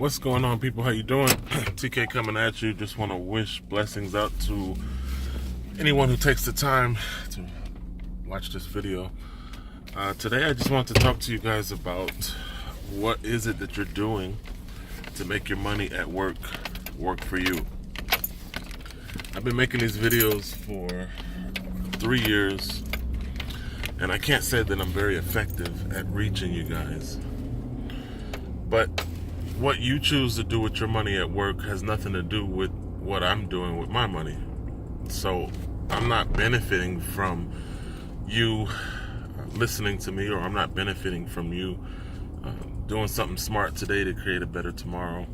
What's going on, people? How you doing? TK coming at you. Just want to wish blessings out to anyone who takes the time to watch this video. Today I just want to talk to you guys about what is it that you're doing to make your money at work for you. I've been making these videos for 3 years, and I can't say that I'm very effective at reaching you guys. But what you choose to do with your money at work has nothing to do with what I'm doing with my money. So I'm not benefiting from you listening to me, or I'm not benefiting from you doing something smart today to create a better tomorrow.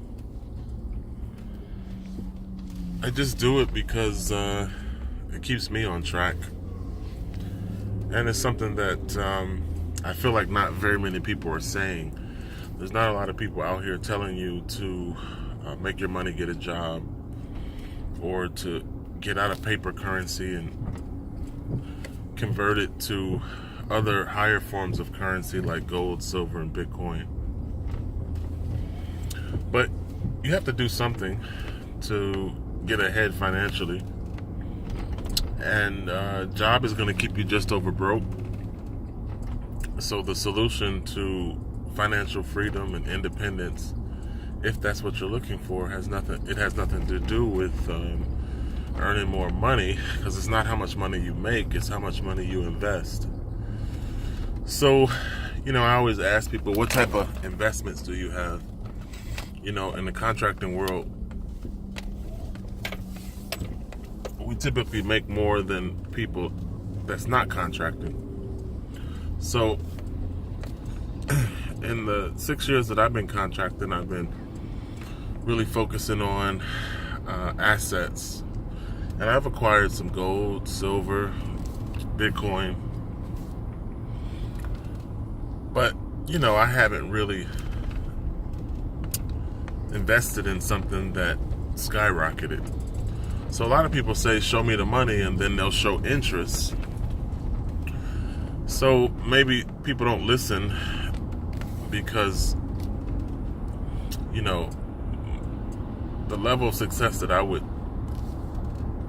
I just do it because it keeps me on track. And it's something that I feel like not very many people are saying. There's not a lot of people out here telling you to make your money get a job, or to get out of paper currency and convert it to other higher forms of currency like gold, silver, and Bitcoin. But you have to do something to get ahead financially. And job is going to keep you just over broke. So the solution to financial freedom and independence, if that's what you're looking for, has nothing to do with earning more money, because it's not how much money you make, it's how much money you invest. So, I always ask people, what type of investments do you have? In the contracting world, we typically make more than people that's not contracting. So in the 6 years that I've been contracting, I've been really focusing on assets. And I've acquired some gold, silver, Bitcoin. But, I haven't really invested in something that skyrocketed. So a lot of people say, show me the money, and then they'll show interest. So maybe people don't listen because, the level of success that I would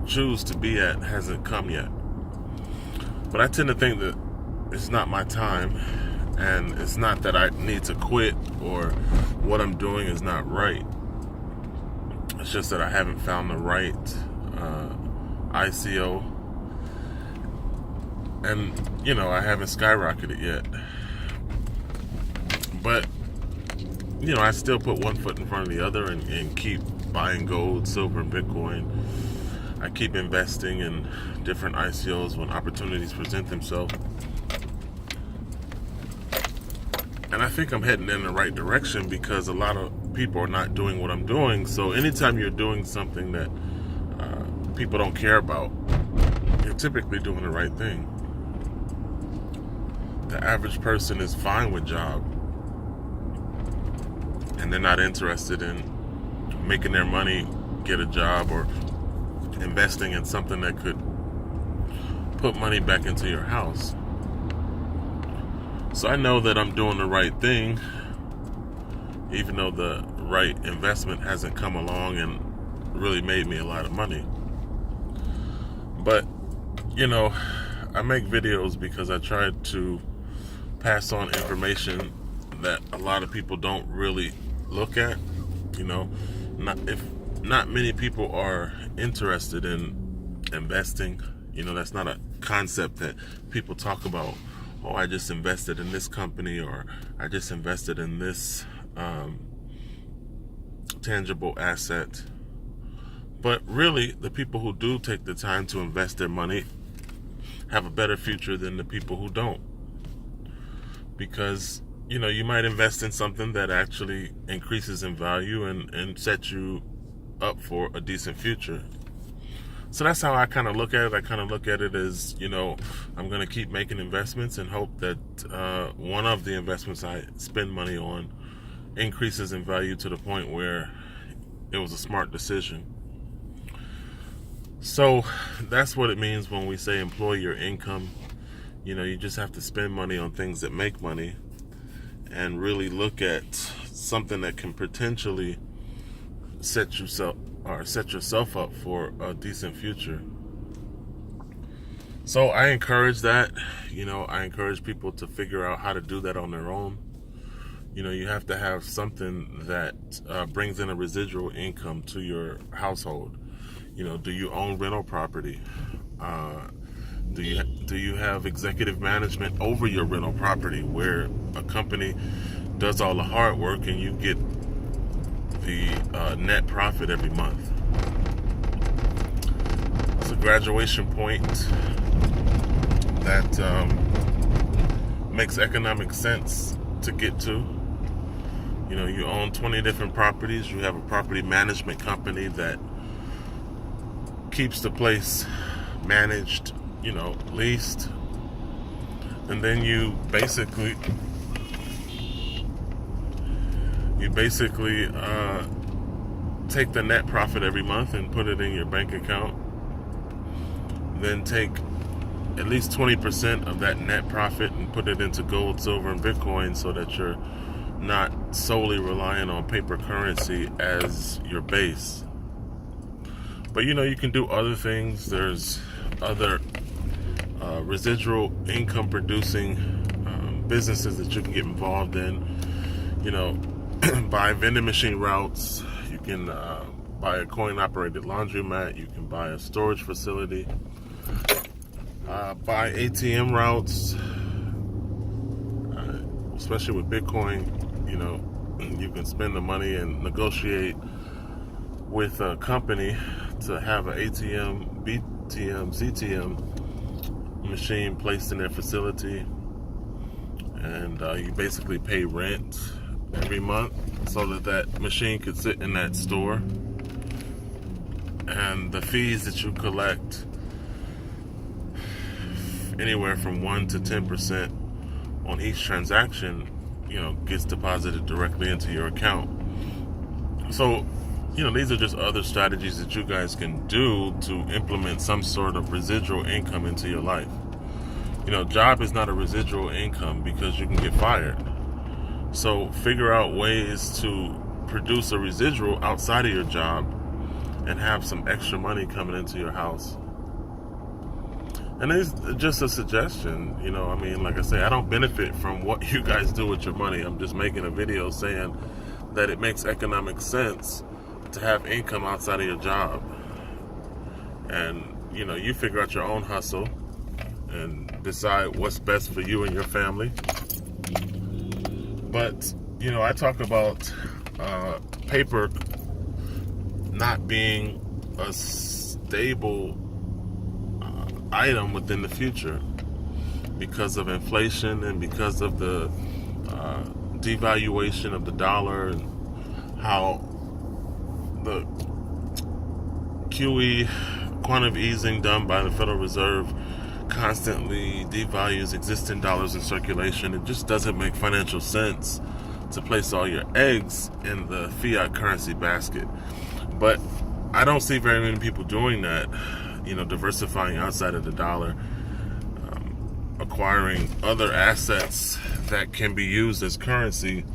choose to be at hasn't come yet. But I tend to think that it's not my time, and it's not that I need to quit or what I'm doing is not right. It's just that I haven't found the right ICO, and I haven't skyrocketed yet. But I still put one foot in front of the other and keep buying gold, silver, and Bitcoin. I keep investing in different ICOs when opportunities present themselves. And I think I'm heading in the right direction because a lot of people are not doing what I'm doing. So anytime you're doing something that people don't care about, you're typically doing the right thing. The average person is fine with job, and they're not interested in making their money get a job or investing in something that could put money back into your house. So I know that I'm doing the right thing, even though the right investment hasn't come along and really made me a lot of money. But, I make videos because I try to pass on information that a lot of people don't really look at. Not many people are interested in investing. That's not a concept that people talk about. Oh, I just invested in this company, or I just invested in this tangible asset. But really, the people who do take the time to invest their money have a better future than the people who don't. Because, you might invest in something that actually increases in value and sets you up for a decent future. So that's how I kind of look at it. I kind of look at it as, I'm going to keep making investments and hope that one of the investments I spend money on increases in value to the point where it was a smart decision. So that's what it means when we say employ your income. You just have to spend money on things that make money, and really look at something that can potentially set yourself up for a decent future. So I encourage that. I encourage people to figure out how to do that on their own. You have to have something that brings in a residual income to your household. Do you own rental property? Do you have executive management over your rental property, where a company does all the hard work and you get the net profit every month? It's a graduation point that makes economic sense to get to. You own 20 different properties. You have a property management company that keeps the place managed, leased. And then you basically take the net profit every month and put it in your bank account. Then take at least 20% of that net profit and put it into gold, silver, and Bitcoin, so that you're not solely relying on paper currency as your base. But you can do other things. There's other residual income producing businesses that you can get involved in. Buy vending machine routes. You can buy a coin operated laundromat. You can buy a storage facility. Buy ATM routes, especially with Bitcoin. You can spend the money and negotiate with a company to have an ATM, BTM, CTM machine placed in their facility, and you basically pay rent every month so that machine could sit in that store, and the fees that you collect, anywhere from 1 to 10% on each transaction, gets deposited directly into your account. So, these are just other strategies that you guys can do to implement some sort of residual income into your life. Job is not a residual income because you can get fired. So figure out ways to produce a residual outside of your job and have some extra money coming into your house. And it's just a suggestion, like I say, I don't benefit from what you guys do with your money. I'm just making a video saying that it makes economic sense to have income outside of your job. And, you figure out your own hustle and decide what's best for you and your family. But, I talk about paper not being a stable item within the future because of inflation and because of the devaluation of the dollar, and how the QE, quantitative easing done by the Federal Reserve, constantly devalues existing dollars in circulation. It just doesn't make financial sense to place all your eggs in the fiat currency basket. But I don't see very many people doing that, diversifying outside of the dollar, acquiring other assets that can be used as currency.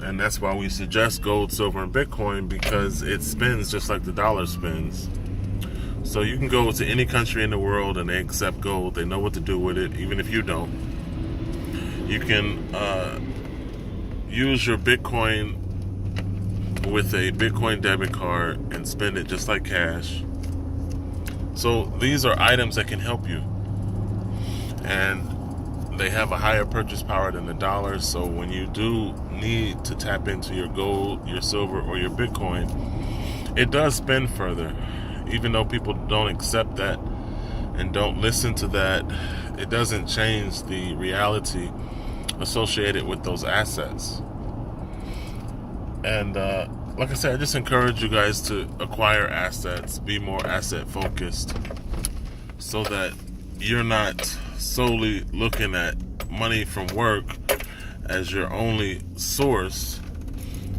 And that's why we suggest gold, silver, and Bitcoin, because it spins just like the dollar spins. So you can go to any country in the world and they accept gold. They know what to do with it, even if you don't. You can use your Bitcoin with a Bitcoin debit card and spend it just like cash. So these are items that can help you. And they have a higher purchase power than the dollar. So when you do need to tap into your gold, your silver, or your Bitcoin, it does spin further. Even though people don't accept that and don't listen to that, it doesn't change the reality associated with those assets. And like I said, I just encourage you guys to acquire assets, be more asset focused, so that you're not solely looking at money from work as your only source,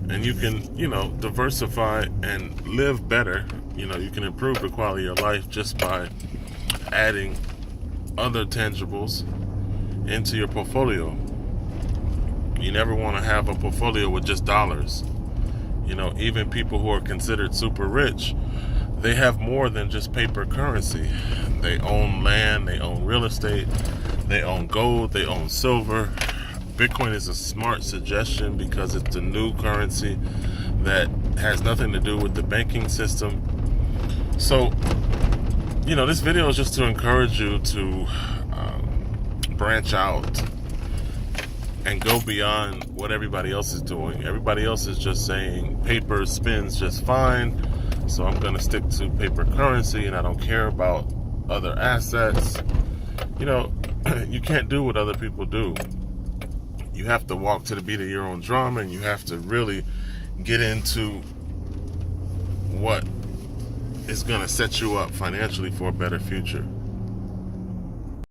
and you can, diversify and live better. You can improve the quality of your life just by adding other tangibles into your portfolio. You never want to have a portfolio with just dollars. You know, even people who are considered super rich, they have more than just paper currency. They own land, they own real estate, they own gold, they own silver. Bitcoin is a smart suggestion because it's the new currency that has nothing to do with the banking system. So, you know, this video is just to encourage you to branch out and go beyond what everybody else is doing. Everybody else is just saying paper spins just fine, so I'm going to stick to paper currency and I don't care about other assets. You know, you can't do what other people do. You have to walk to the beat of your own drum, and you have to really get into what is going to set you up financially for a better future.